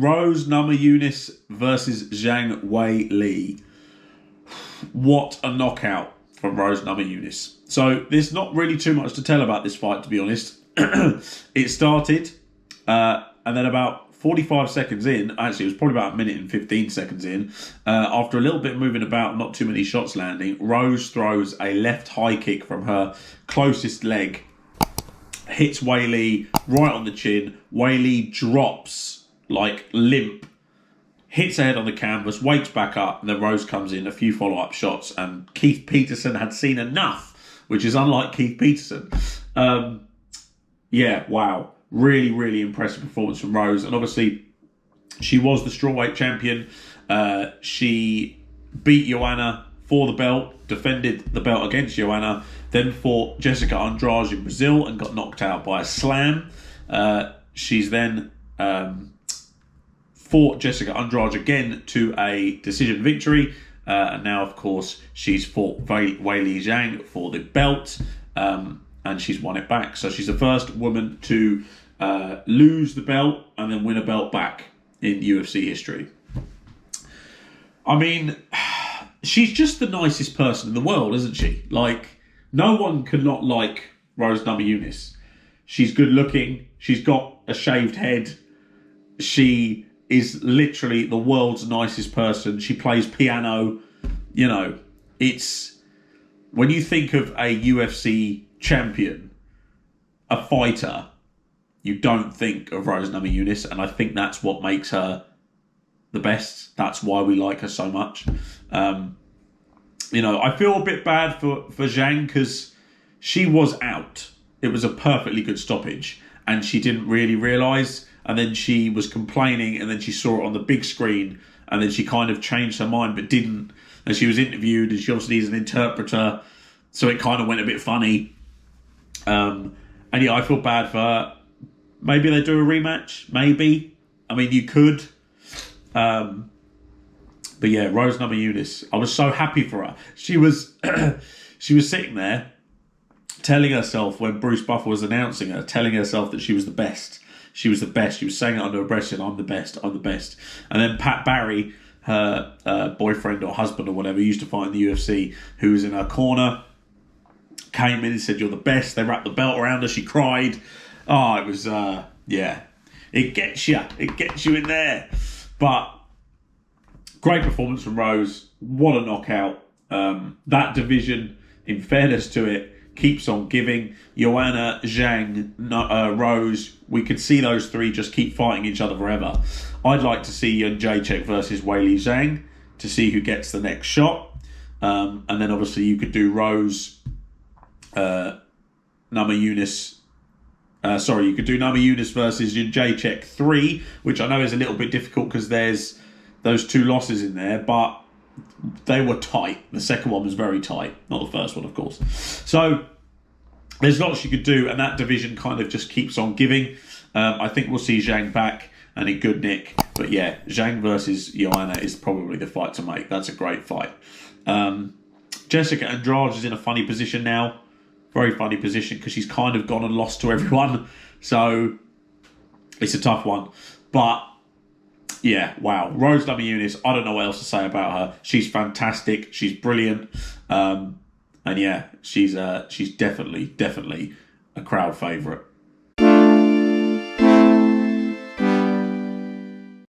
Rose Namajunas versus Zhang Weili. What a knockout from Rose Namajunas. So there's not really too much to tell about this fight, to be honest. It started, and then about 45 seconds in, actually it was probably about a minute and 15 seconds in, after a little bit moving about, not too many shots landing, Rose throws a left high kick from her closest leg, hits Weili right on the chin. Weili drops like limp, hits her head on the canvas, wakes back up, and then Rose comes in, a few follow-up shots, and Keith Peterson had seen enough, which is unlike Keith Peterson. Yeah, wow. Really, really impressive performance from Rose. And obviously, she was the strawweight champion. She beat Joanna for the belt, defended the belt against Joanna, then fought Jessica Andrade in Brazil and got knocked out by a slam. She's then fought Jessica Andrade again to a decision victory. And now, of course, she's fought Weili Zhang for the belt. And she's won it back. So she's the first woman to lose the belt and then win a belt back in UFC history. I mean, she's just the nicest person in the world, isn't she? Like, no one can not like Rose Namajunas. She's good looking. She's got a shaved head. She is literally the world's nicest person. She plays piano. You know, it's... When you think of a UFC champion, a fighter, you don't think of Rose Namajunas, and I think that's what makes her the best. That's why we like her so much. You know, I feel a bit bad for Zhang because she was out. It was a perfectly good stoppage, and she didn't really realise, and then she was complaining, and then she saw it on the big screen, and then she kind of changed her mind but didn't, and she was interviewed, and she obviously is an interpreter, so it kind of went a bit funny. And yeah, I feel bad for her. Maybe they do a rematch. Maybe. I mean, you could. But yeah, Rose Namajunas. I was so happy for her. She was sitting there telling herself when Bruce Buffer was announcing her, telling herself that she was the best. She was the best. She was saying it under her breath, saying, I'm the best, I'm the best. And then Pat Barry, her boyfriend or husband or whatever, used to fight in the UFC, who was in her corner, came in and said, you're the best. They wrapped the belt around her. She cried. Oh, it was, yeah. It gets you. It gets you in there. But great performance from Rose. What a knockout. That division, in fairness to it, keeps on giving. Joanna, Zhang, Rose, we could see those three just keep fighting each other forever. I'd like to see Jacek versus Weili Zhang to see who gets the next shot. And then obviously you could do Rose... Namajunas. You could do Namajunas versus Jacek 3, which I know is a little bit difficult because there's those two losses in there, but they were tight. The second one was very tight, not the first one, of course. So there's lots you could do, and that division kind of just keeps on giving. I think we'll see Zhang back and in good nick, but yeah, Zhang versus Joanna is probably the fight to make. That's a great fight. Jessica Andrade is in a funny position now. Very funny position because she's kind of gone and lost to everyone. So it's a tough one. But yeah, wow. Rose Namajunas, I don't know what else to say about her. She's fantastic. She's brilliant. And yeah, she's definitely a crowd favourite.